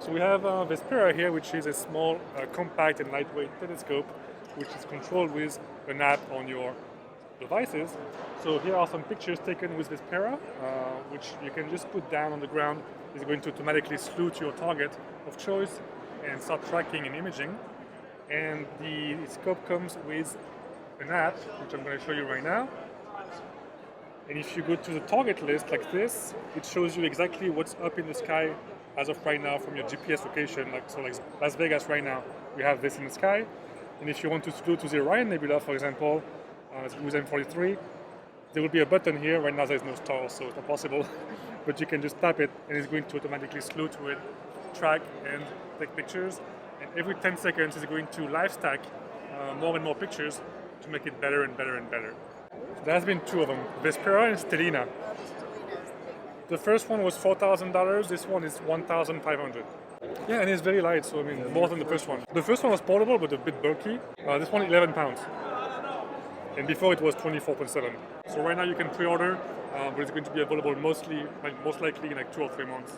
So we have Vespera here, which is a small, compact and lightweight telescope, which is controlled with an app on your devices. So here are some pictures taken with Vespera, which you can just put down on the ground. It's going to automatically slew to your target of choice and start tracking and imaging. And the scope comes with an app, which I'm going to show you right now. And if you go to the target list like this, it shows you exactly what's up in the sky as of right now from your GPS location. Like Las Vegas right now, we have this in the sky. And if you want to go to the Orion Nebula, for example, with M43, there will be a button here. Right now there's no stars, so it's not possible. But you can just tap it and it's going to automatically slew to it, track and take pictures. And every 10 seconds it's going to live stack more and more pictures to make it better and better and better. So there has been two of them, Vespera and Stellina. The first one was $4,000, this one is $1,500. Yeah, and it's very light, so I mean, more than the first one. The first one was portable, but a bit bulky. This one, 11 pounds. And before it was 24.7. So right now you can pre-order, but it's going to be available most likely in like 2 or 3 months.